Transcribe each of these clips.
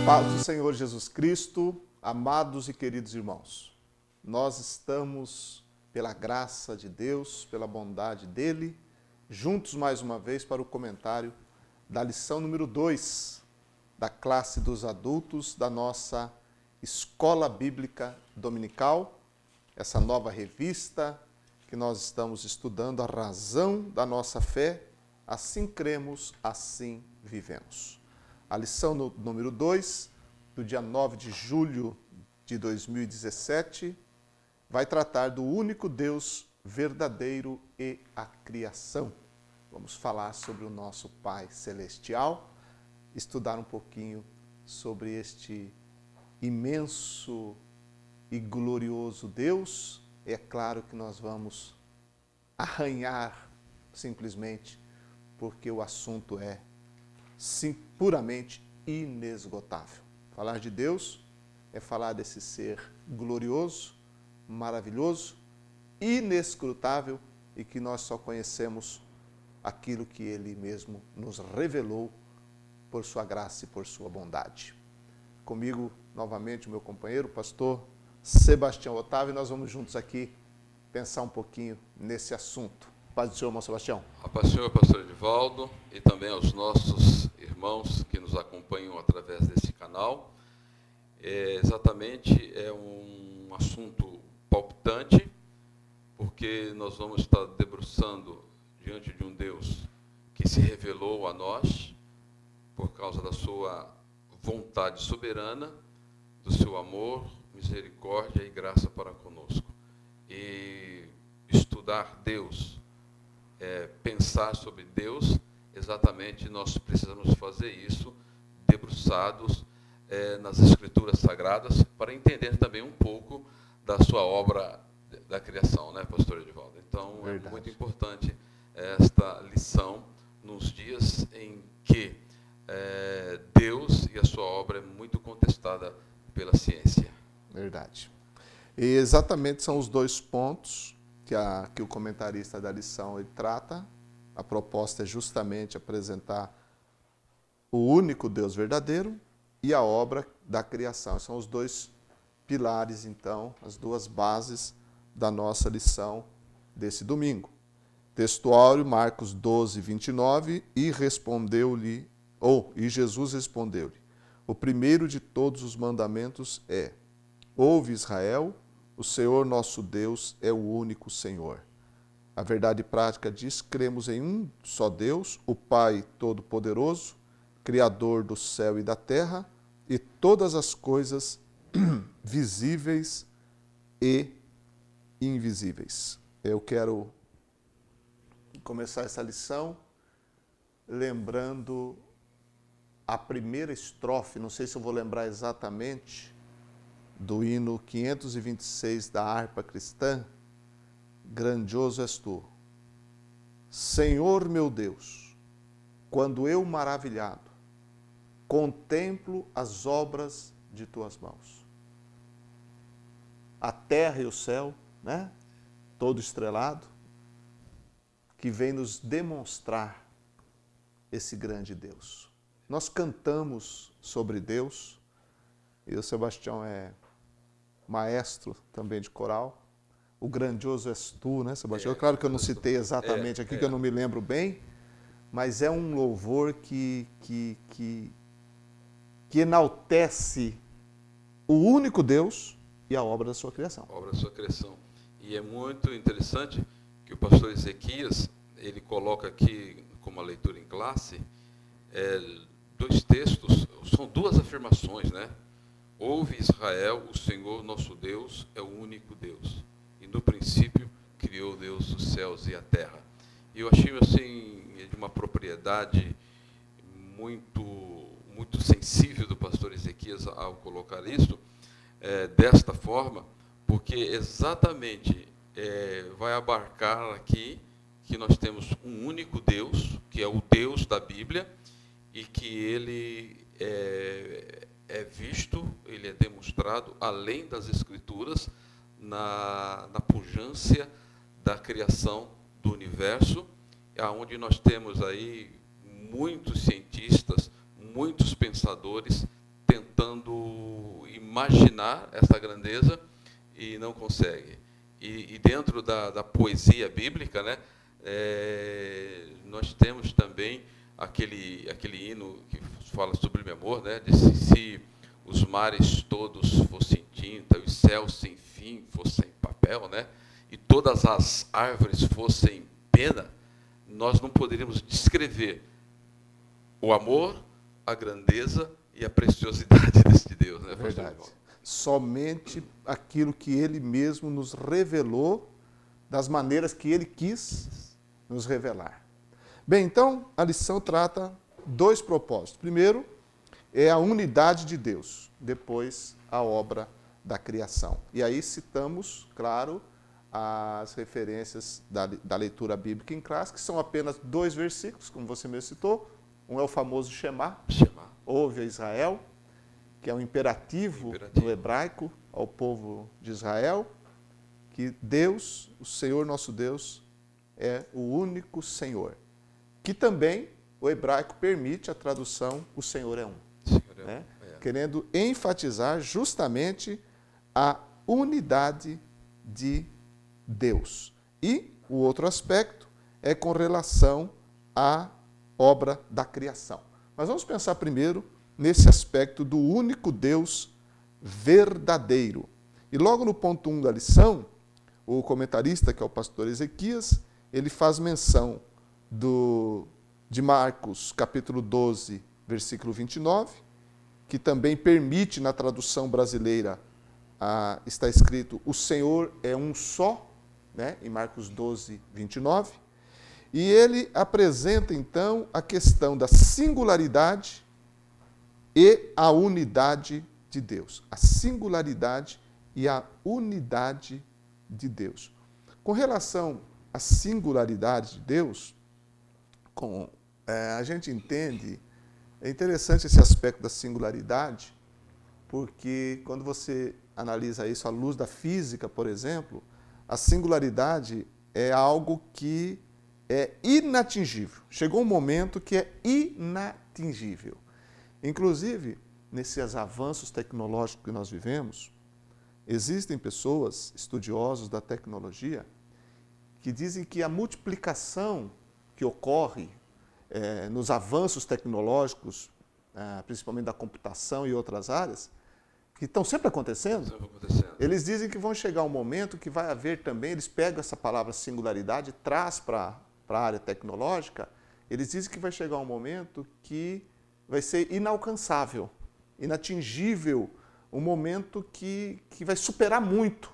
Paz do Senhor Jesus Cristo, amados e queridos irmãos, nós estamos, pela graça de Deus, pela bondade dEle, juntos mais uma vez para o comentário da lição número 2 da classe dos adultos da nossa Escola Bíblica Dominical, essa nova revista que nós estamos estudando a razão da nossa fé, assim cremos, assim vivemos. A lição número 2, do dia 9 de julho de 2017, vai tratar do único Deus verdadeiro e a criação. Vamos falar sobre o nosso Pai Celestial, estudar um pouquinho sobre este imenso e glorioso Deus. É claro que nós vamos arranhar simplesmente, porque o assunto é sim, puramente inesgotável. Falar de Deus é falar desse ser glorioso, maravilhoso, inescrutável e que nós só conhecemos aquilo que Ele mesmo nos revelou por sua graça e por sua bondade. Comigo, novamente, o meu companheiro, o pastor Sebastião Otávio, e nós vamos juntos aqui pensar um pouquinho nesse assunto. Paz do Senhor, irmão Sebastião. A paz do Senhor, pastor Edivaldo, e também aos nossos irmãos que nos acompanham através desse canal. Exatamente, é um assunto palpitante, porque nós vamos estar debruçando diante de um Deus que se revelou a nós por causa da sua vontade soberana, do seu amor, misericórdia e graça para conosco. E estudar Deus, pensar sobre Deus, exatamente nós precisamos fazer isso debruçados nas Escrituras Sagradas para entender também um pouco da sua obra da criação, né, pastor Edivaldo? Então, verdade. É muito importante esta lição nos dias em que Deus e a sua obra é muito contestada pela ciência. Verdade. E exatamente são os dois pontos que o comentarista da lição ele trata. A proposta é justamente apresentar o único Deus verdadeiro e a obra da criação. São os dois pilares, então, as duas bases da nossa lição desse domingo. Textuário, Marcos 12, 29, e Jesus respondeu-lhe: o primeiro de todos os mandamentos é: ouve, Israel, o Senhor nosso Deus é o único Senhor. A verdade prática diz: cremos em um só Deus, o Pai Todo-Poderoso, Criador do céu e da terra, e todas as coisas visíveis e invisíveis. Eu quero começar essa lição lembrando a primeira estrofe, não sei se eu vou lembrar exatamente, do hino 526 da harpa cristã. Grandioso és tu, Senhor meu Deus, quando eu maravilhado contemplo as obras de tuas mãos. A terra e o céu, né? Todo estrelado, que vem nos demonstrar esse grande Deus. Nós cantamos sobre Deus, e o Sebastião é maestro também de coral. O grandioso és tu, né, Sebastião? Claro que eu não citei exatamente aqui, que eu não me lembro bem, mas é um louvor que enaltece o único Deus e a obra da sua criação. A obra da sua criação. E é muito interessante que o pastor Ezequias, ele coloca aqui, como a leitura em classe, dois textos, são duas afirmações, né? Ouve, Israel, o Senhor nosso Deus é o único Deus. E no princípio criou Deus os céus e a terra. E eu achei assim de uma propriedade muito sensível do pastor Ezequias ao colocar isso desta forma, porque exatamente vai abarcar aqui que nós temos um único Deus, que é o Deus da Bíblia, e que ele é visto, ele é demonstrado além das Escrituras, na pujança da criação do universo, onde nós temos aí muitos cientistas, muitos pensadores tentando imaginar essa grandeza e não consegue. E dentro da poesia bíblica, né, nós temos também aquele hino que fala sublime amor, né, de se os mares todos fossem tinta, os céus sem fim fossem papel, né, e todas as árvores fossem pena, nós não poderíamos descrever o amor, a grandeza e a preciosidade deste Deus, né? Verdade. Somente aquilo que Ele mesmo nos revelou, das maneiras que Ele quis nos revelar. Bem, então, a lição trata dois propósitos. Primeiro, é a unidade de Deus. Depois, a obra da criação. E aí citamos, claro, as referências da leitura bíblica em classe, que são apenas 2 versículos, como você mesmo citou. Um é o famoso Shema, ouve a Israel, que é um imperativo no hebraico ao povo de Israel, que Deus, o Senhor nosso Deus, é o único Senhor. Que também o hebraico permite a tradução, o Senhor é um. Né? Querendo enfatizar justamente a unidade de Deus. E o outro aspecto é com relação à obra da criação. Mas vamos pensar primeiro nesse aspecto do único Deus verdadeiro. E logo no ponto 1 da lição, o comentarista, que é o pastor Ezequias, ele faz menção de Marcos, capítulo 12, versículo 29, que também permite, na tradução brasileira, está escrito, o Senhor é um só, né, em Marcos 12, 29, e ele apresenta, então, a questão da singularidade e a unidade de Deus. A singularidade e a unidade de Deus. Com relação à singularidade de Deus, a gente entende, é interessante esse aspecto da singularidade, porque quando você analisa isso à luz da física, por exemplo, a singularidade é algo que é inatingível. Chegou um momento que é inatingível. Inclusive, nesses avanços tecnológicos que nós vivemos, existem pessoas, estudiosos da tecnologia, que dizem que a multiplicação que ocorre nos avanços tecnológicos, principalmente da computação e outras áreas, que estão sempre acontecendo, eles dizem que vão chegar um momento que vai haver também, eles pegam essa palavra singularidade e traz para a área tecnológica, eles dizem que vai chegar um momento que vai ser inalcançável, inatingível, um momento que vai superar muito.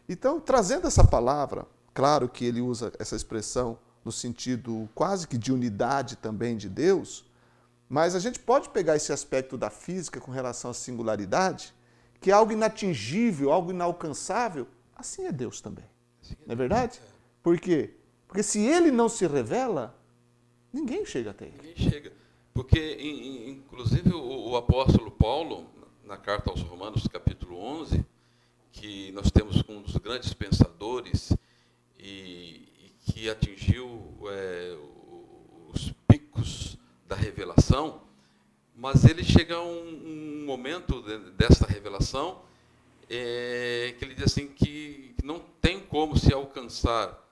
Então, trazendo essa palavra, claro que ele usa essa expressão no sentido quase que de unidade também de Deus, mas a gente pode pegar esse aspecto da física com relação à singularidade, que é algo inatingível, algo inalcançável, assim é Deus também. Não é verdade? Por quê? Porque se Ele não se revela, ninguém chega até Ele. Ninguém chega. Porque, inclusive, o apóstolo Paulo, na carta aos Romanos, capítulo 11, que nós temos um dos grandes pensadores e que atingiu os picos da revelação, mas ele chega a um momento dessa revelação que ele diz assim que não tem como se alcançar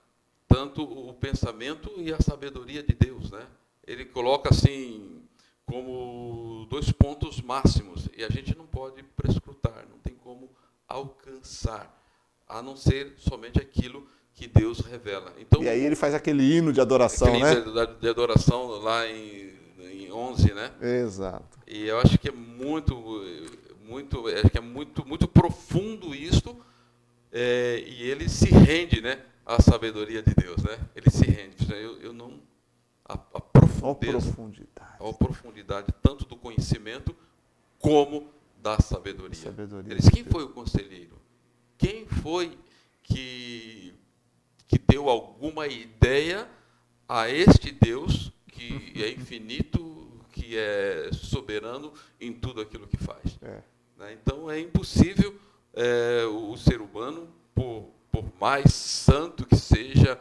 tanto o pensamento e a sabedoria de Deus, né? Ele coloca assim como 2 pontos máximos e a gente não pode prescrutar, não tem como alcançar, a não ser somente aquilo que Deus revela. Então, e aí ele faz aquele hino de adoração, né? De adoração lá em 11, né? Exato. E eu acho que é muito profundo isto, e ele se rende, né, à sabedoria de Deus, né? Ele se rende. Eu não a profundidade tanto do conhecimento como da sabedoria. Ele diz, quem foi o conselheiro? Quem foi que deu alguma ideia a este Deus que é infinito, que é soberano em tudo aquilo que faz? Então, é impossível o ser humano, por mais santo que seja,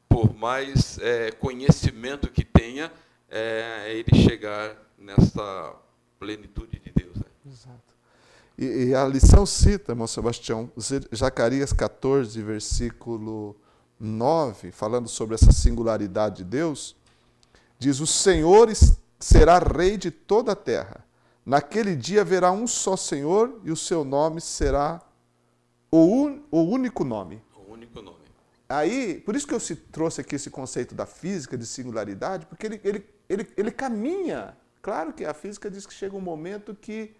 por mais conhecimento que tenha, ele chegar nessa plenitude de Deus. Né? Exato. E a lição cita, irmão Sebastião, Zacarias 14, versículo 9, falando sobre essa singularidade de Deus, diz: o Senhor será rei de toda a terra. Naquele dia haverá um só Senhor e o seu nome será o único nome. O único nome. Aí, por isso que eu trouxe aqui esse conceito da física, de singularidade, porque ele caminha. Claro que a física diz que chega um momento que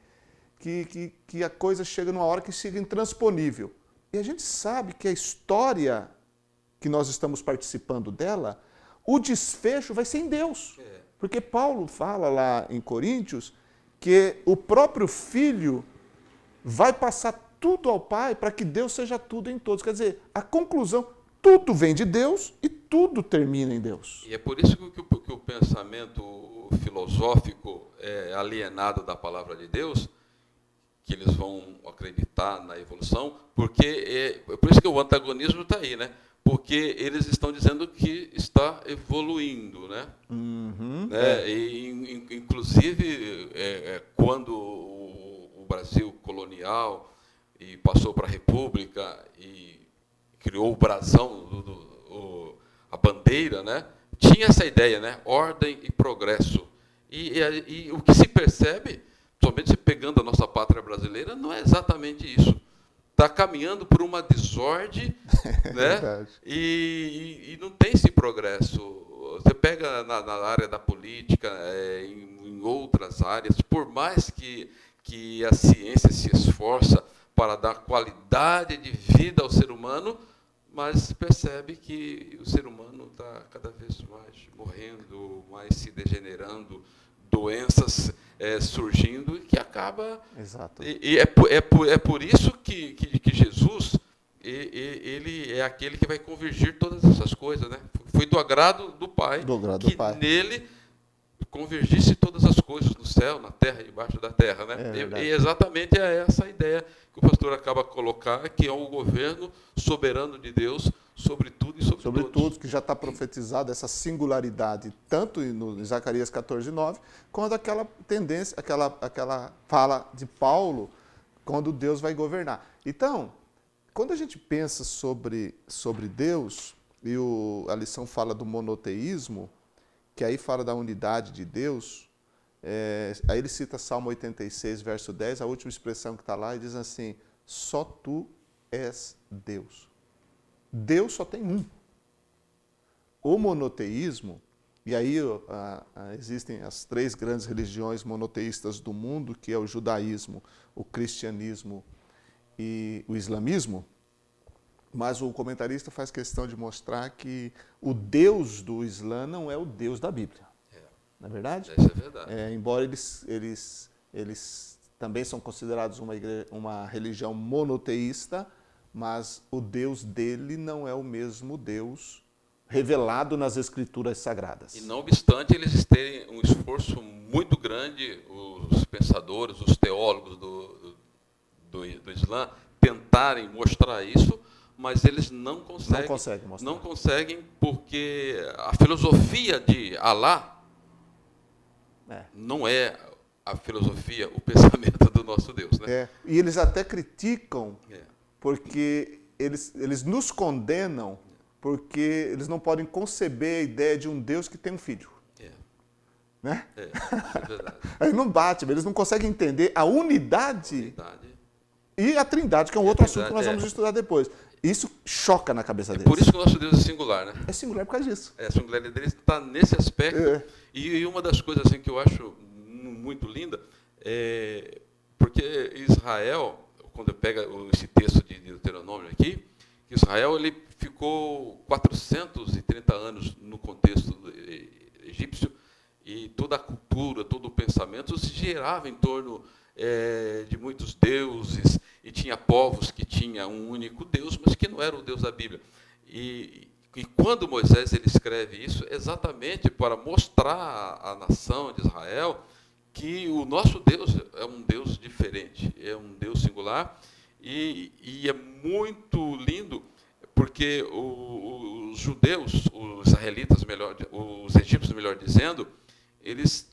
a coisa chega numa hora que chega intransponível. E a gente sabe que a história que nós estamos participando dela, o desfecho vai ser em Deus. Porque Paulo fala lá em Coríntios que o próprio Filho vai passar tudo ao Pai para que Deus seja tudo em todos. Quer dizer, a conclusão, tudo vem de Deus e tudo termina em Deus. E é por isso que o pensamento filosófico é alienado da palavra de Deus, que eles vão acreditar na evolução, porque é por isso que o antagonismo está aí, né? Porque eles estão dizendo que está evoluindo, né? Uhum. E, inclusive, quando o Brasil colonial e passou para a República e criou o brasão, a bandeira, né? Tinha essa ideia, né? Ordem e progresso. E o que se percebe, somente pegando a nossa pátria brasileira, não é exatamente isso. Está caminhando por uma desordem, né? E não tem esse progresso. Você pega na área da política, em outras áreas, por mais que a ciência se esforça para dar qualidade de vida ao ser humano, mas percebe que o ser humano está cada vez mais morrendo, mais se degenerando, doenças surgindo, que acaba... Exato. E é por isso que Jesus, ele é aquele que vai convergir todas essas coisas, né? Foi do agrado do Pai, que nele convergisse todas as coisas no céu, na terra e debaixo da terra, né? E exatamente é essa a ideia que o pastor acaba de colocar, que é o governo soberano de Deus sobre tudo e sobre todos. Tudo, que já está profetizado, essa singularidade, tanto no Zacarias 14, 9, quanto aquela tendência, aquela fala de Paulo, quando Deus vai governar. Então, quando a gente pensa sobre Deus, e a lição fala do monoteísmo, que aí fala da unidade de Deus, aí ele cita Salmo 86, verso 10, a última expressão que está lá, e diz assim: só tu és Deus. Deus só tem um. O monoteísmo, e aí existem as 3 grandes religiões monoteístas do mundo, que é o judaísmo, o cristianismo e o islamismo, mas o comentarista faz questão de mostrar que o Deus do Islã não é o Deus da Bíblia. Não é verdade? Isso é verdade. Embora eles também são considerados uma religião monoteísta, mas o Deus dele não é o mesmo Deus revelado nas Escrituras Sagradas. E não obstante eles terem um esforço muito grande, os pensadores, os teólogos do Islã, tentarem mostrar isso, mas eles não conseguem mostrar. Não conseguem, porque a filosofia de Alá não é a filosofia, o pensamento do nosso Deus, né? E eles até criticam, porque eles nos condenam, porque eles não podem conceber a ideia de um Deus que tem um filho. Né? Isso é verdade. Aí não bate, eles não conseguem entender a unidade e a trindade, que é um outro assunto que nós vamos estudar depois. Isso choca na cabeça deles. Por isso que o nosso Deus é singular, né? É singular por causa disso. A singularidade dele está nesse aspecto. E uma das coisas assim, que eu acho muito linda, porque Israel, quando pega esse texto de Deuteronômio aqui, que Israel ele ficou 430 anos no contexto egípcio, e toda a cultura, todo o pensamento se girava em torno de muitos deuses, e tinha povos que tinham um único Deus, mas que não era o Deus da Bíblia. E quando Moisés ele escreve isso, exatamente para mostrar à nação de Israel que o nosso Deus é um Deus diferente, é um Deus singular, e é muito lindo, porque os judeus, os israelitas, os egípcios, melhor dizendo, eles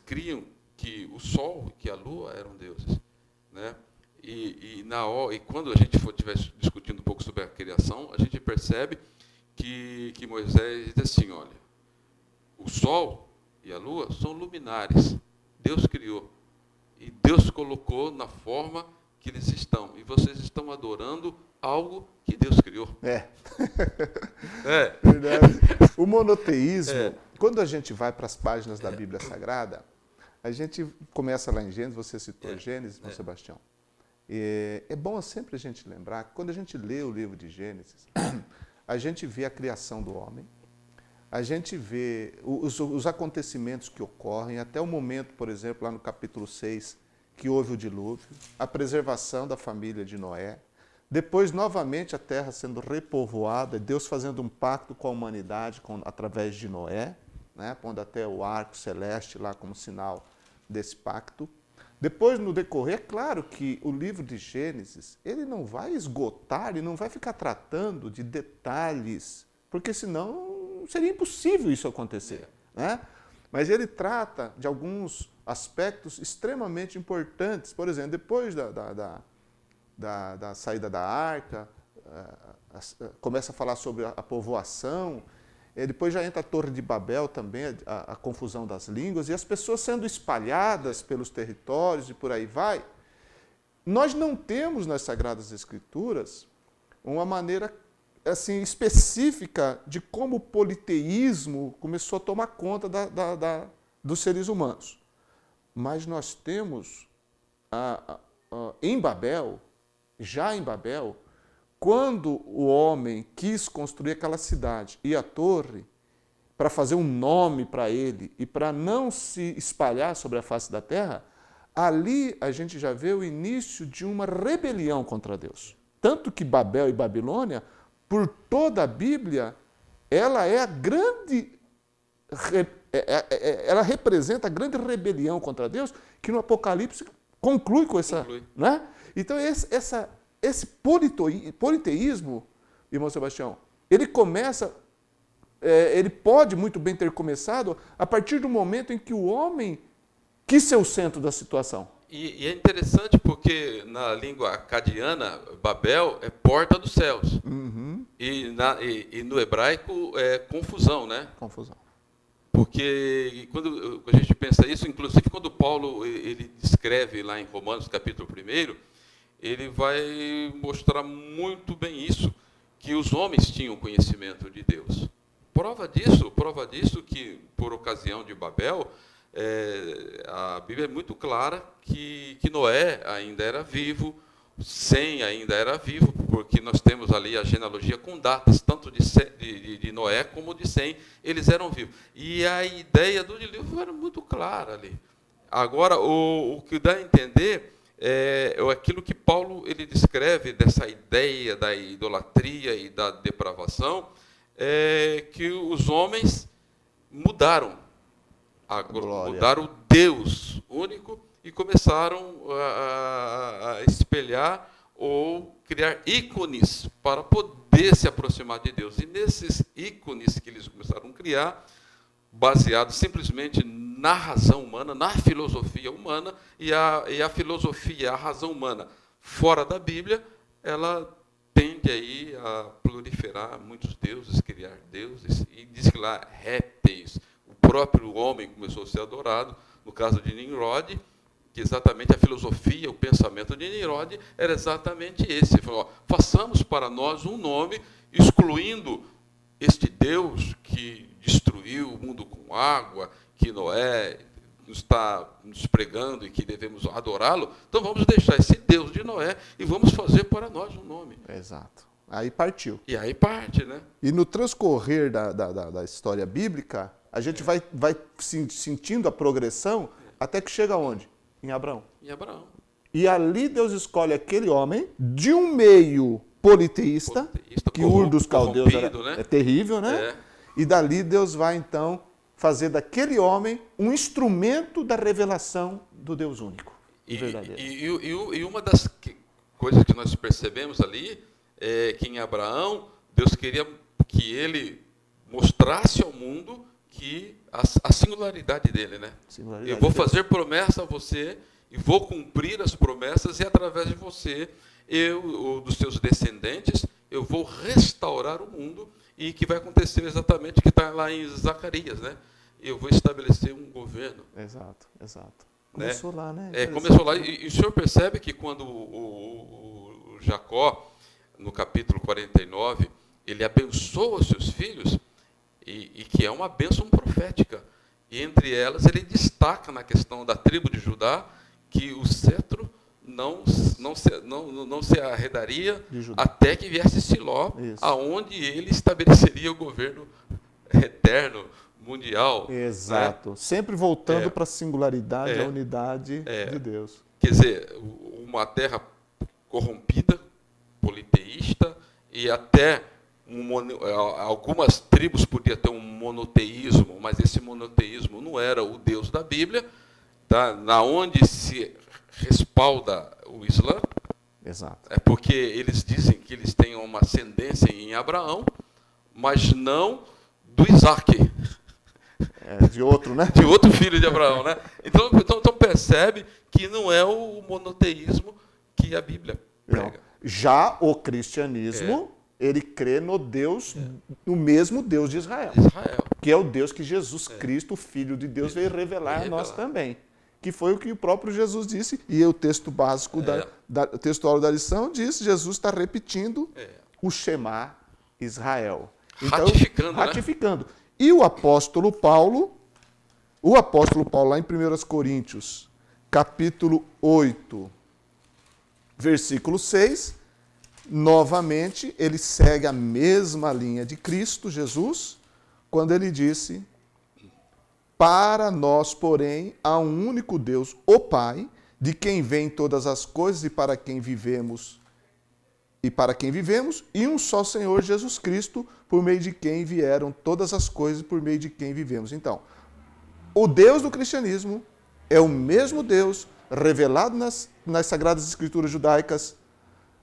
criam que o sol, que a lua eram deuses, né? E quando a gente estiver discutindo um pouco sobre a criação, a gente percebe que Moisés diz assim, olha, o sol e a lua são luminares, Deus criou, e Deus colocou na forma que eles estão, e vocês estão adorando algo que Deus criou. Verdade. O monoteísmo, quando a gente vai para as páginas da Bíblia Sagrada, a gente começa lá em Gênesis, você citou Gênesis, São Sebastião. É bom sempre a gente lembrar que quando a gente lê o livro de Gênesis, a gente vê a criação do homem, a gente vê os acontecimentos que ocorrem, até o momento, por exemplo, lá no capítulo 6, que houve o dilúvio, a preservação da família de Noé, depois, novamente, a terra sendo repovoada, Deus fazendo um pacto com a humanidade através de Noé, né, pondo até o arco celeste lá como sinal desse pacto. Depois, no decorrer, é claro que o livro de Gênesis, ele não vai esgotar, ele não vai ficar tratando de detalhes, porque senão seria impossível isso acontecer, né? Mas ele trata de alguns aspectos extremamente importantes. Por exemplo, depois da saída da arca, começa a falar sobre a povoação, depois já entra a Torre de Babel também, a confusão das línguas, e as pessoas sendo espalhadas pelos territórios e por aí vai. Nós não temos nas Sagradas Escrituras uma maneira assim, específica de como o politeísmo começou a tomar conta dos seres humanos. Mas nós temos, em Babel, já em Babel, quando o homem quis construir aquela cidade e a torre, para fazer um nome para ele e para não se espalhar sobre a face da terra, ali a gente já vê o início de uma rebelião contra Deus. Tanto que Babel e Babilônia, por toda a Bíblia, ela é a grande... ela representa a grande rebelião contra Deus, que no Apocalipse conclui com essa... Né? Então, esse politeísmo, irmão Sebastião, ele começa... ele pode muito bem ter começado a partir do momento em que o homem quis ser o centro da situação. E é interessante porque na língua acadiana, Babel é porta dos céus. Uhum. E no hebraico é confusão, né? Confusão. Porque quando a gente pensa isso, inclusive quando Paulo ele descreve lá em Romanos, capítulo 1, ele vai mostrar muito bem isso, que os homens tinham conhecimento de Deus. Prova disso que, por ocasião de Babel, a Bíblia é muito clara que Noé ainda era vivo, Sem ainda era vivo, porque nós temos ali a genealogia com datas, tanto de Noé como de Sem, eles eram vivos. E a ideia do dilúvio era muito clara ali. Agora, o que dá a entender é aquilo que Paulo ele descreve dessa ideia da idolatria e da depravação, que os homens mudaram o Deus único e começaram a espelhar ou criar ícones para poder se aproximar de Deus. E nesses ícones que eles começaram a criar, baseados simplesmente na razão humana, na filosofia humana, e a filosofia, a razão humana fora da Bíblia, ela tende aí a proliferar muitos deuses, criar deuses, e diz que lá répteis, o próprio homem começou a ser adorado, no caso de Nimrod, que exatamente a filosofia, o pensamento de Nimrod era exatamente esse. Ele falou, façamos para nós um nome, excluindo este Deus que destruiu o mundo com água, que Noé está nos pregando e que devemos adorá-lo, então vamos deixar esse Deus de Noé e vamos fazer para nós um nome. Exato. Aí partiu. E aí parte, né? E no transcorrer da história bíblica, a gente vai sentindo a progressão até que chega aonde? Em Abraão. Em Abraão. E ali Deus escolhe aquele homem de um meio politeísta que Ur dos Caldeus é terrível, né? E dali Deus vai, então, fazer daquele homem um instrumento da revelação do Deus único. E uma das coisas que nós percebemos ali é que em Abraão, Deus queria que ele mostrasse ao mundo que a singularidade dele, né? Singularidade Eu vou de Deus. fazer promessa a você e vou cumprir as promessas, e através de você, ou dos seus descendentes, eu vou restaurar o mundo, e que vai acontecer exatamente o que está lá em Zacarias, né? Eu vou estabelecer um governo. Exato, exato. Começou lá, né? Começou lá. E o senhor percebe que quando o Jacó, no capítulo 49, ele abençoa os seus filhos, e que é uma bênção profética. E entre elas ele destaca na questão da tribo de Judá que o cetro não se arredaria até que viesse Siló, aonde ele estabeleceria o governo eterno, mundial. Exato. Né? Sempre voltando para a singularidade, a unidade de Deus. Quer dizer, uma terra corrompida, politeísta, e até algumas tribos podiam ter um monoteísmo, mas esse monoteísmo não era o Deus da Bíblia, tá? Na onde se respalda o Islã. Exato. É porque eles dizem que eles têm uma ascendência em Abraão, mas não do Isaac. De outro, né? De outro filho de Abraão, né? Então percebe que não é o monoteísmo que a Bíblia prega. Não. Já o cristianismo, ele crê no Deus, no mesmo Deus de Israel. Que é o Deus que Jesus Cristo, o Filho de Deus, veio revelar a nós também. Que foi o que o próprio Jesus disse, e o texto básico, o textual da lição diz, Jesus está repetindo o Shema Israel. Então, ratificando. Né? E o apóstolo Paulo lá em 1 Coríntios, capítulo 8, versículo 6, novamente, ele segue a mesma linha de Cristo, Jesus, quando ele disse: para nós, porém, há um único Deus, o Pai, de quem vêm todas as coisas e para quem vivemos, e um só Senhor Jesus Cristo, por meio de quem vieram todas as coisas e por meio de quem vivemos. Então, o Deus do cristianismo é o mesmo Deus revelado nas Sagradas Escrituras judaicas,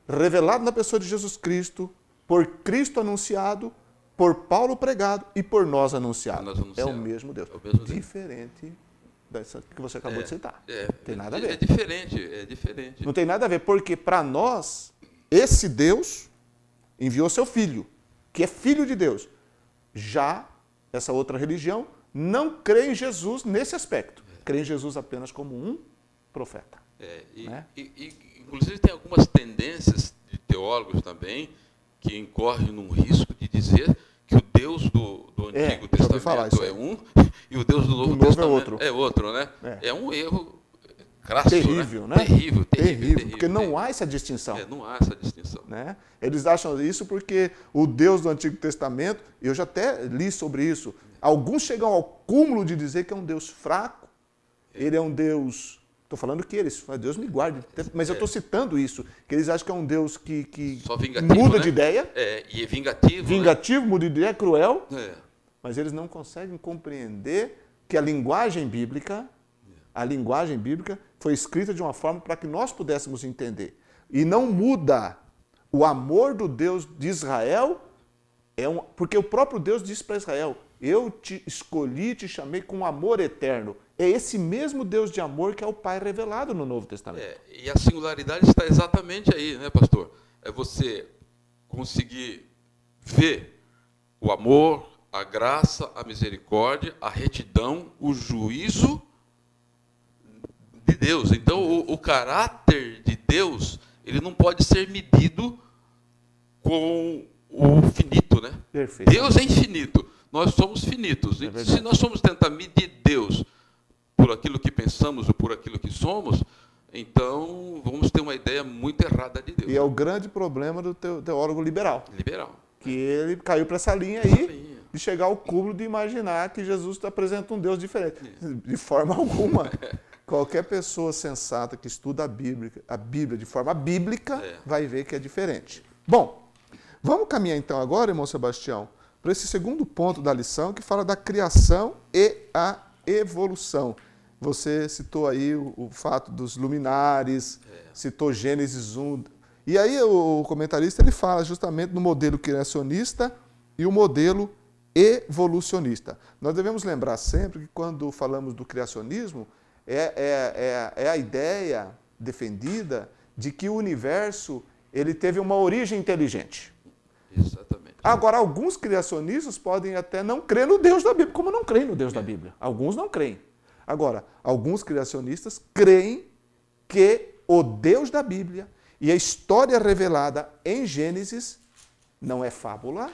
revelado na pessoa de Jesus Cristo, por Cristo anunciado, por Paulo pregado e por nós anunciado. É o mesmo Deus. Diferente dessa que você acabou de citar. Tem nada a ver. É diferente. Não tem nada a ver, porque para nós, esse Deus enviou seu Filho, que é Filho de Deus. Já essa outra religião não crê em Jesus nesse aspecto. Crê em Jesus apenas como um profeta. Inclusive tem algumas tendências de teólogos também que incorrem num risco de dizer que o Deus do Antigo Testamento é um e o Deus do Novo Testamento é outro, né? É um erro crasso, terrível, né? Terrível, porque não há essa distinção. Não há essa distinção. Né? Eles acham isso porque o Deus do Antigo Testamento, eu já até li sobre isso, alguns chegam ao cúmulo de dizer que é um Deus fraco, ele é um Deus... Estou falando que eles, Deus me guarde, mas eu estou citando isso, que eles acham que é um Deus que só vingativo, muda né? de ideia. E é vingativo. Vingativo, né? Muda de ideia, é cruel, mas eles não conseguem compreender que a linguagem bíblica foi escrita de uma forma para que nós pudéssemos entender. E não muda o amor do Deus de Israel, porque o próprio Deus disse para Israel: eu te escolhi, te chamei com amor eterno. É esse mesmo Deus de amor que é o Pai revelado no Novo Testamento. E a singularidade está exatamente aí, né, pastor? É você conseguir ver o amor, a graça, a misericórdia, a retidão, o juízo de Deus. Então, o caráter de Deus, ele não pode ser medido com o finito, né? Perfeito. Deus é infinito, nós somos finitos. Se nós formos tentar medir Deus por aquilo que pensamos ou por aquilo que somos, então vamos ter uma ideia muito errada de Deus. E é o grande problema do teólogo liberal. Que ele caiu para essa linha aí, de chegar ao cúmulo de imaginar que Jesus apresenta um Deus diferente. De forma alguma. Qualquer pessoa sensata que estuda a Bíblia de forma bíblica vai ver que é diferente. Bom, vamos caminhar então agora, irmão Sebastião, para esse segundo ponto da lição, que fala da criação e a evolução. Você citou aí o fato dos luminares, citou Gênesis 1. E aí o comentarista ele fala justamente do modelo criacionista e o modelo evolucionista. Nós devemos lembrar sempre que quando falamos do criacionismo, é a ideia defendida de que o universo ele teve uma origem inteligente. Exatamente. Agora, alguns criacionistas podem até não crer no Deus da Bíblia, como não creem no Deus da Bíblia. Alguns não creem. Agora, alguns criacionistas creem que o Deus da Bíblia e a história revelada em Gênesis não é fábula,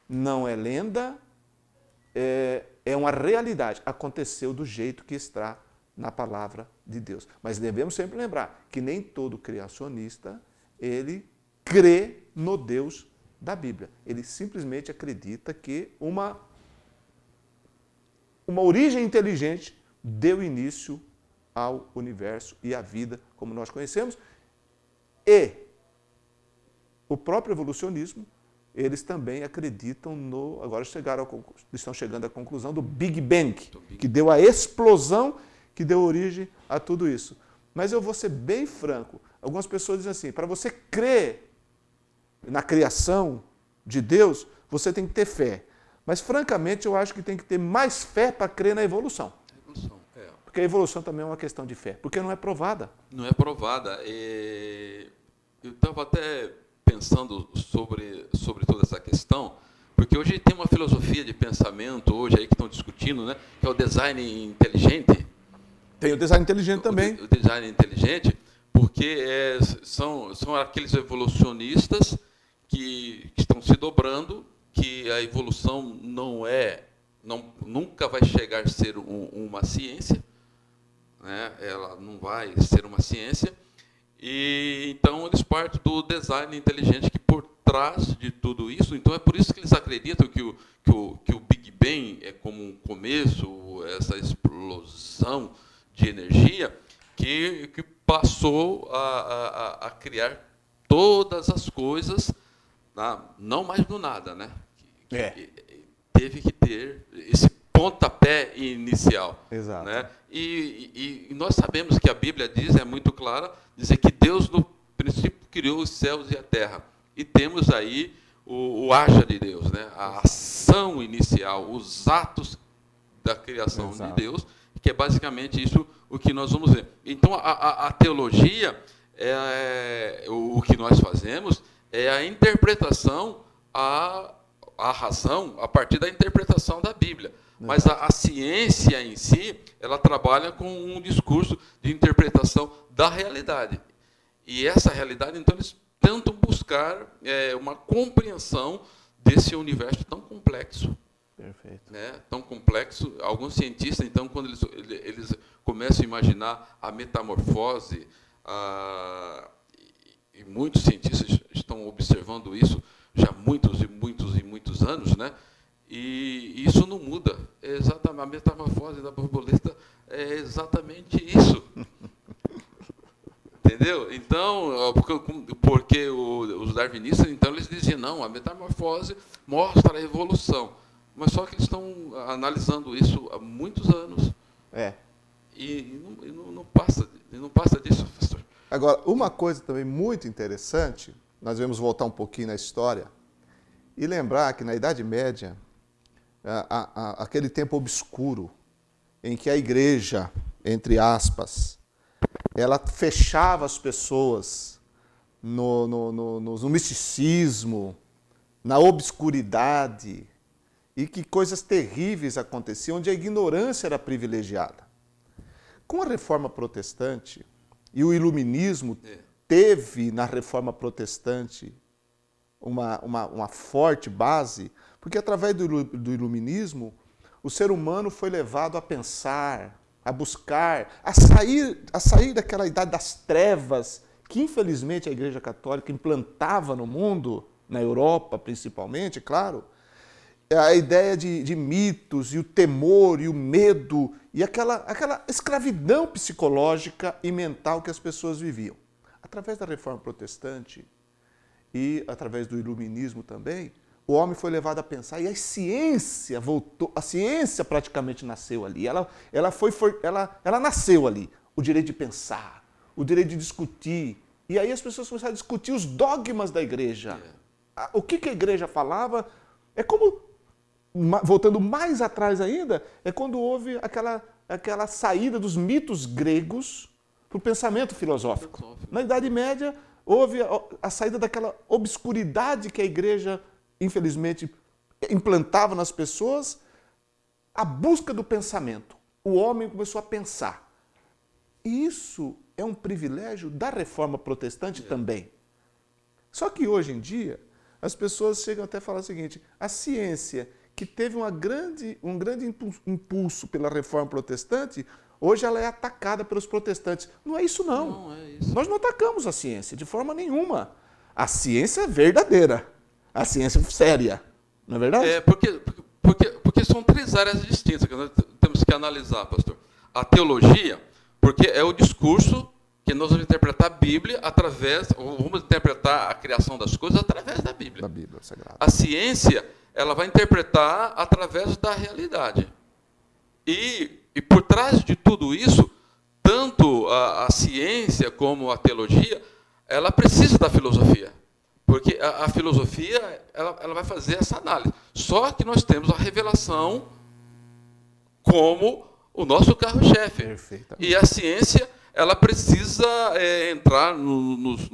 não é lenda, é uma realidade. Aconteceu do jeito que está na palavra de Deus. Mas devemos sempre lembrar que nem todo criacionista ele crê no Deus da Bíblia. Ele simplesmente acredita que uma origem inteligente deu início ao universo e à vida como nós conhecemos. E o próprio evolucionismo, eles também acreditam agora estão chegando à conclusão do Big Bang, que deu a explosão que deu origem a tudo isso. Mas eu vou ser bem franco. Algumas pessoas dizem assim, para você crer na criação de Deus, você tem que ter fé. Mas, francamente, eu acho que tem que ter mais fé para crer na evolução. Porque a evolução também é uma questão de fé, porque não é provada. Não é provada. Eu estava até pensando sobre toda essa questão, porque hoje tem uma filosofia de pensamento, hoje aí que estão discutindo, né, que é o design inteligente. Tem o design inteligente também. O design inteligente, porque são aqueles evolucionistas que estão se dobrando, que a evolução nunca vai chegar a ser uma ciência, né? Ela não vai ser uma ciência, e então eles partem do design inteligente que por trás de tudo isso, então é por isso que eles acreditam que o Big Bang é como um começo, essa explosão de energia que passou a criar todas as coisas, não mais do nada, né? Teve que ter esse pontapé inicial. Exato. Né? E nós sabemos que a Bíblia diz, é muito clara, dizer que Deus no princípio criou os céus e a terra. E temos aí o haja de Deus, né? A ação inicial, os atos da criação de Deus, que é basicamente isso o que nós vamos ver. Então, a teologia, o que nós fazemos, é a interpretação, a razão, a partir da interpretação da Bíblia. Mas a ciência em si, ela trabalha com um discurso de interpretação da realidade. E essa realidade, então, eles tentam buscar uma compreensão desse universo tão complexo. Perfeito. Né? Tão complexo. Alguns cientistas, então, quando eles começam a imaginar a metamorfose, e muitos cientistas estão observando isso já há muitos e muitos e muitos anos, né? E isso não muda. Exatamente, a metamorfose da borboleta é exatamente isso. Entendeu? Então, porque os darwinistas, então, eles diziam, não, a metamorfose mostra a evolução. Mas só que eles estão analisando isso há muitos anos. E não passa disso, pastor. Agora, uma coisa também muito interessante, nós devemos voltar um pouquinho na história e lembrar que na Idade Média, aquele tempo obscuro em que a igreja, entre aspas, ela fechava as pessoas no misticismo, na obscuridade, e que coisas terríveis aconteciam, onde a ignorância era privilegiada. Com a Reforma Protestante e o Iluminismo, teve na Reforma Protestante uma forte base, porque através do Iluminismo, o ser humano foi levado a pensar, a buscar, a sair daquela idade das trevas que, infelizmente, a Igreja Católica implantava no mundo, na Europa principalmente, claro, a ideia de mitos, e o temor, e o medo, e aquela escravidão psicológica e mental que as pessoas viviam. Através da Reforma Protestante e através do Iluminismo também, o homem foi levado a pensar, e a ciência praticamente nasceu ali. Ela nasceu ali, o direito de pensar, o direito de discutir. E aí as pessoas começaram a discutir os dogmas da igreja. O que a igreja falava é como voltando mais atrás ainda, é quando houve aquela saída dos mitos gregos para o pensamento filosófico. Na Idade Média, houve a saída daquela obscuridade que a igreja, infelizmente, implantava nas pessoas, a busca do pensamento. O homem começou a pensar. E isso é um privilégio da reforma protestante também. Só que hoje em dia, as pessoas chegam até a falar o seguinte: a ciência, que teve um grande impulso pela reforma protestante, hoje ela é atacada pelos protestantes. Não é isso, não. Não é isso. Nós não atacamos a ciência de forma nenhuma. A ciência é verdadeira. A ciência é séria. Não é verdade? Porque são três áreas distintas que nós temos que analisar, pastor. A teologia, porque é o discurso que nós vamos interpretar a Bíblia ou vamos interpretar a criação das coisas através da Bíblia. Da Bíblia Sagrada. A ciência, ela vai interpretar através da realidade. E por trás de tudo isso, tanto a ciência como a teologia, ela precisa da filosofia. Porque a filosofia, ela vai fazer essa análise. Só que nós temos a revelação como o nosso carro-chefe. E a ciência, ela precisa entrar nos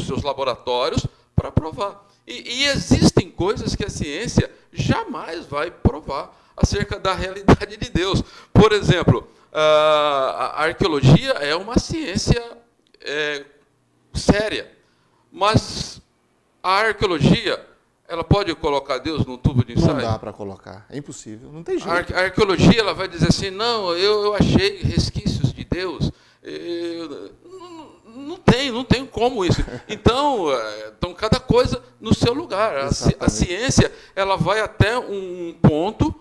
seus laboratórios para provar. E existem coisas que a ciência jamais vai provar acerca da realidade de Deus. Por exemplo, a arqueologia é uma ciência séria, mas a arqueologia, ela pode colocar Deus num tubo de ensaio? Não dá para colocar, é impossível, não tem jeito. A arqueologia, ela vai dizer assim: não, eu achei resquícios de Deus. Não tem como isso. Então, cada coisa no seu lugar. A ciência, ela vai até um ponto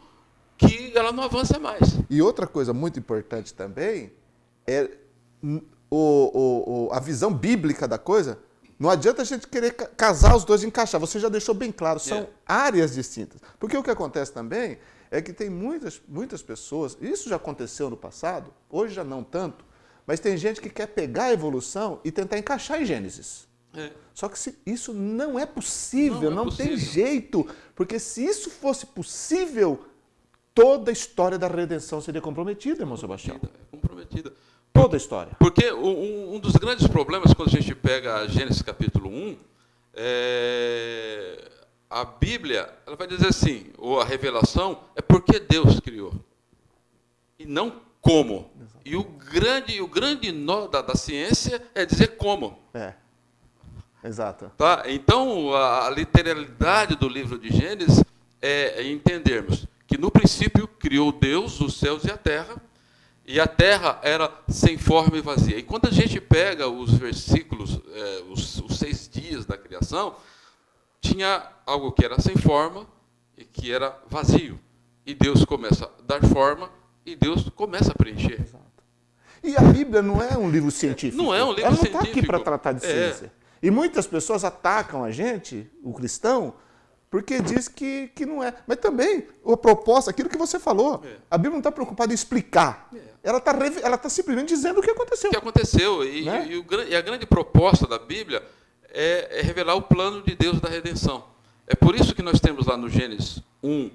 que ela não avança mais. E outra coisa muito importante também é a visão bíblica da coisa. Não adianta a gente querer casar os dois, encaixar. Você já deixou bem claro, são áreas distintas. Porque o que acontece também é que tem muitas pessoas, isso já aconteceu no passado, hoje já não tanto, mas tem gente que quer pegar a evolução e tentar encaixar em Gênesis. Só que isso não é possível, não tem jeito. Porque se isso fosse possível, toda a história da redenção seria comprometida, irmão Sebastião. Comprometida. Toda a história. Porque um dos grandes problemas quando a gente pega Gênesis capítulo 1, a Bíblia, ela vai dizer assim, ou a revelação, é porque Deus criou. E não como. E o grande nó da ciência é dizer como. Exato. Tá? Então, a literalidade do livro de Gênesis é entendermos que no princípio criou Deus os céus e a terra era sem forma e vazia. E quando a gente pega os versículos, os 6 dias da criação, tinha algo que era sem forma e que era vazio. E Deus começa a dar forma e Deus começa a preencher. Exato. E a Bíblia não é um livro científico. Não é um livro científico. Ela não está aqui para tratar de ciência. E muitas pessoas atacam a gente, o cristão, porque diz que não é. Mas também, a proposta, aquilo que você falou, a Bíblia não está preocupada em explicar. Ela está simplesmente dizendo o que aconteceu. O que aconteceu. E a grande proposta da Bíblia é revelar o plano de Deus da redenção. É por isso que nós temos lá no Gênesis 1,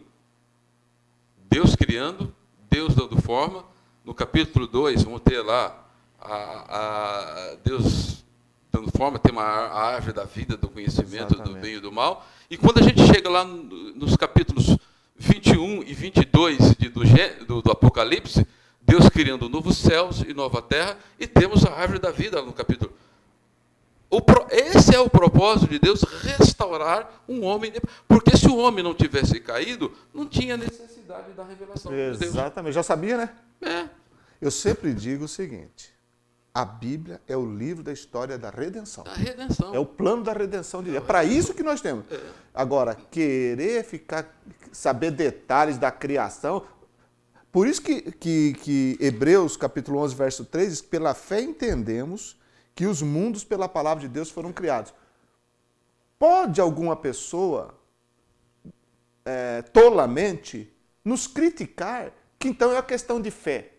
Deus criando, Deus dando forma. No capítulo 2, vamos ter lá Deus dando forma, tem a árvore da vida, do conhecimento, do bem e do mal. E quando a gente chega lá nos capítulos 21 e 22 do Apocalipse, Deus criando novos céus e nova terra, e temos a árvore da vida no capítulo. Esse é o propósito de Deus, restaurar um homem. Porque se o homem não tivesse caído, não tinha necessidade da revelação de Deus. Exatamente, já sabia, né? É. Eu sempre digo o seguinte: a Bíblia é o livro da história da redenção. Da redenção. É o plano da redenção de Deus. É para isso que nós temos. Agora, querer saber detalhes da criação. Por isso que Hebreus, capítulo 11, verso 3, diz que pela fé entendemos que os mundos pela palavra de Deus foram criados. Pode alguma pessoa, tolamente, nos criticar que então é uma questão de fé.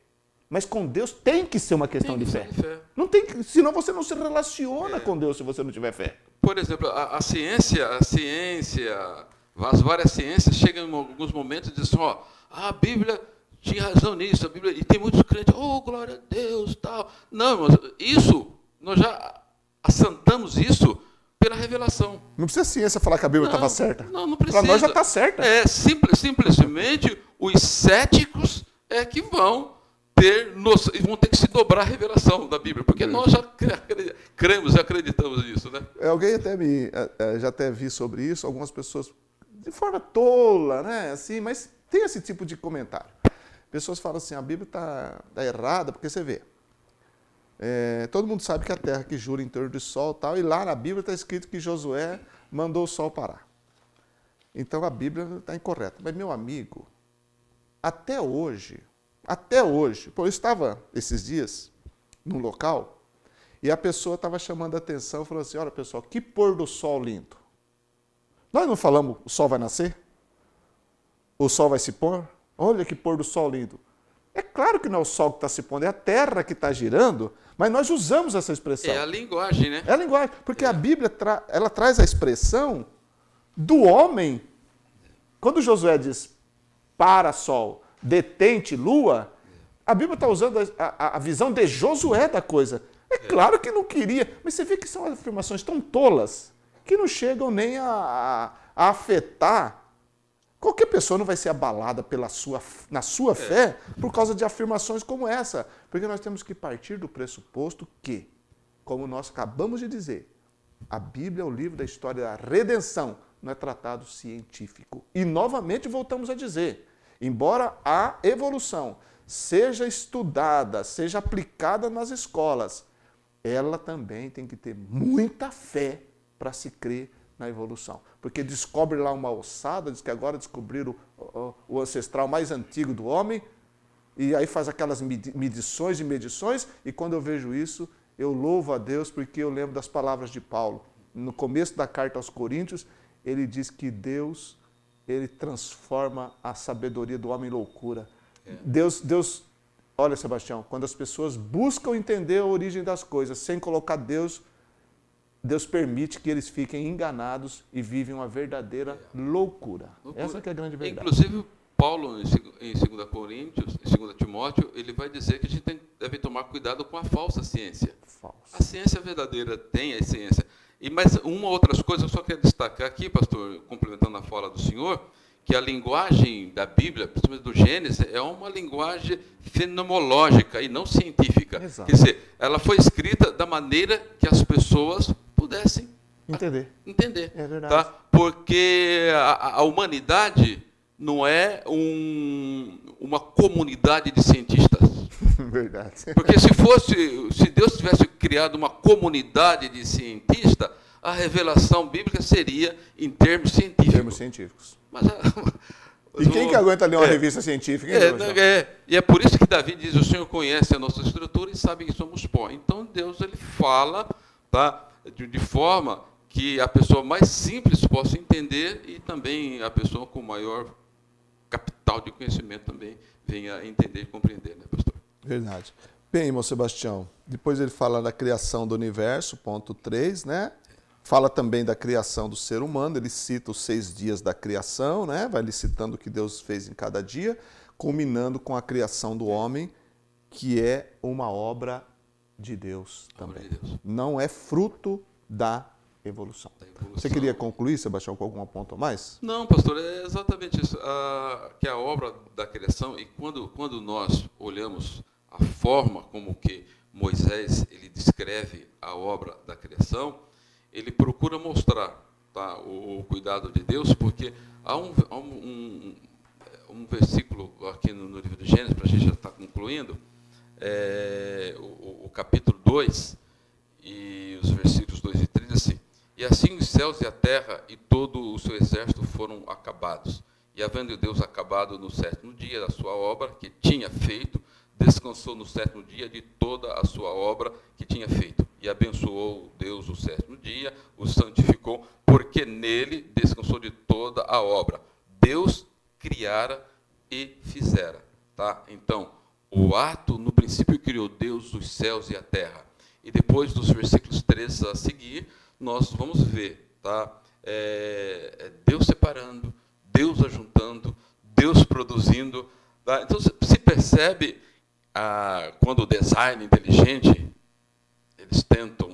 Mas com Deus tem que ser uma questão de fé. Não tem, senão você não se relaciona com Deus se você não tiver fé. Por exemplo, a ciência as várias ciências chegam em alguns momentos e dizem assim, ó, a Bíblia tinha razão nisso, a Bíblia, e tem muitos crentes, oh, glória a Deus, tal. Não, mas isso, nós já assentamos isso pela revelação. Não precisa a ciência falar que a Bíblia estava certa. Não precisa. Para nós já está certa. Simplesmente os céticos é que vão ter que se dobrar a revelação da Bíblia, porque nós já cremos e acreditamos nisso, né? Alguém já até vi sobre isso, algumas pessoas de forma tola, né? Assim, mas tem esse tipo de comentário. Pessoas falam assim, a Bíblia está errada, porque você vê. Todo mundo sabe que a terra que gira em torno do sol tal, e lá na Bíblia está escrito que Josué mandou o sol parar. Então a Bíblia está incorreta. Mas, meu amigo, até hoje, eu estava esses dias num local e a pessoa estava chamando a atenção e falou assim, olha pessoal, que pôr do sol lindo. Nós não falamos o sol vai nascer? O sol vai se pôr? Olha que pôr do sol lindo. É claro que não é o sol que está se pondo, é a terra que está girando, mas nós usamos essa expressão. É a linguagem, né? É a linguagem, porque a Bíblia ela traz a expressão do homem. Quando Josué diz para sol, detente lua, a Bíblia está usando a visão de Josué da coisa. É claro que não queria, mas você vê que são afirmações tão tolas que não chegam nem a afetar. Qualquer pessoa não vai ser abalada na sua fé por causa de afirmações como essa. Porque nós temos que partir do pressuposto que, como nós acabamos de dizer, a Bíblia é o livro da história da redenção, não é tratado científico. E, novamente, voltamos a dizer, embora a evolução seja estudada, seja aplicada nas escolas, ela também tem que ter muita fé para se crer na evolução. Porque descobre lá uma ossada, diz que agora descobriram o ancestral mais antigo do homem, e aí faz aquelas medições e medições, e quando eu vejo isso, eu louvo a Deus, porque eu lembro das palavras de Paulo. No começo da carta aos Coríntios, ele diz que Deus, ele transforma a sabedoria do homem em loucura. Deus, olha, Sebastião, quando as pessoas buscam entender a origem das coisas, sem colocar Deus permite que eles fiquem enganados e vivem uma verdadeira loucura. Essa que é a grande verdade. Inclusive, Paulo, em 2 Coríntios, em 2 Timóteo, ele vai dizer que a gente deve tomar cuidado com a falsa ciência. A ciência verdadeira tem a ciência. Mas uma outra coisa, eu só quero destacar aqui, pastor, complementando a fala do senhor, que a linguagem da Bíblia, principalmente do Gênesis, é uma linguagem fenomenológica e não científica. Exato. Quer dizer, ela foi escrita da maneira que as pessoas pudessem entender. É verdade. Tá? Porque a humanidade não é uma comunidade de cientistas. Verdade. Porque se Deus tivesse criado uma comunidade de cientistas, a revelação bíblica seria em termos científicos. Em termos científicos. E quem que aguenta ler uma revista científica? E é por isso que Davi diz, o Senhor conhece a nossa estrutura e sabe que somos pó. Então Deus ele fala, tá, de forma que a pessoa mais simples possa entender e também a pessoa com maior capital de conhecimento também venha entender e compreender, né, pastor? Verdade. Bem, irmão Sebastião, depois ele fala da criação do universo, ponto 3, né? Fala também da criação do ser humano, ele cita os 6 dias da criação, né? Vai licitando o que Deus fez em cada dia, culminando com a criação do homem, que é uma obra de Deus também. De Deus. Não é fruto da evolução. Você queria concluir, Sebastião, com algum ponto a mais? Não, pastor, é exatamente isso. Que a obra da criação, e quando nós olhamos a forma como que Moisés ele descreve a obra da criação, ele procura mostrar, tá, o cuidado de Deus, porque há um versículo aqui no livro de Gênesis, para a gente já estar concluindo, o capítulo 2, e os versículos 2 e 3, assim, e assim os céus e a terra e todo o seu exército foram acabados. E havendo Deus acabado no 7º dia da sua obra que tinha feito, descansou no 7º dia de toda a sua obra que tinha feito. E abençoou Deus o 7º dia, o santificou, porque nele descansou de toda a obra. Deus criara e fizera. Tá? Então, o ato, no princípio criou Deus os céus e a terra. E depois dos versículos 3 a seguir, nós vamos ver, tá? Deus separou preparando, Deus ajuntando, Deus produzindo. Tá? Então, se percebe, quando o design inteligente, eles tentam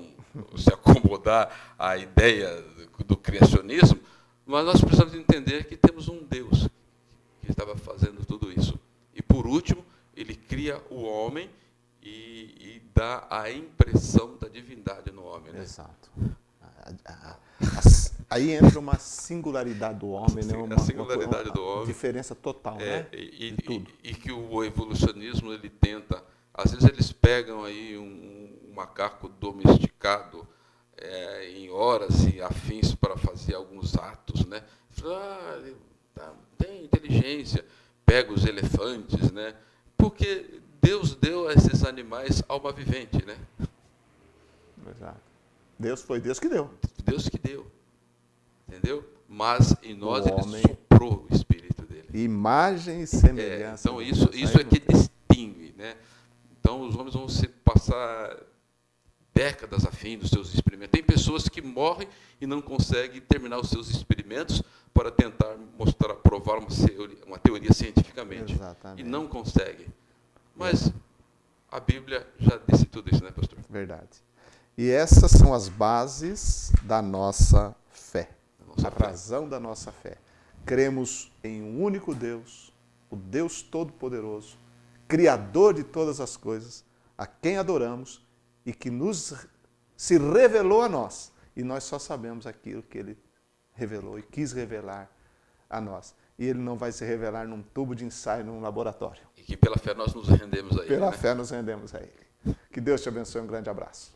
se acomodar à ideia do criacionismo, mas nós precisamos entender que temos um Deus que estava fazendo tudo isso. E, por último, ele cria o homem e dá a impressão da divindade no homem. Né? Exato. Aí entra uma singularidade do homem, né? A singularidade do homem. Diferença total, né? E que o evolucionismo ele tenta, às vezes eles pegam aí um macaco domesticado em horas e afins para fazer alguns atos, né? Tem inteligência, pega os elefantes, né? Porque Deus deu a esses animais alma vivente, né? Exato. Foi Deus que deu. Deus que deu. Entendeu? Mas em nós o ele homem, soprou o Espírito dele. Imagem e semelhança. Então isso é que distingue, né? Então os homens vão passar décadas a fim dos seus experimentos. Tem pessoas que morrem e não conseguem terminar os seus experimentos para tentar provar uma teoria cientificamente. Exatamente. E não conseguem. Mas a Bíblia já disse tudo isso, né, pastor? Verdade. E essas são as bases da nossa fé. Razão da nossa fé. Cremos em um único Deus, o Deus Todo-Poderoso, Criador de todas as coisas, a quem adoramos e que se revelou a nós. E nós só sabemos aquilo que Ele revelou e quis revelar a nós. E Ele não vai se revelar num tubo de ensaio, num laboratório. E que pela fé nós nos rendemos a Ele. Pela fé nos rendemos a Ele. Que Deus te abençoe. Um grande abraço.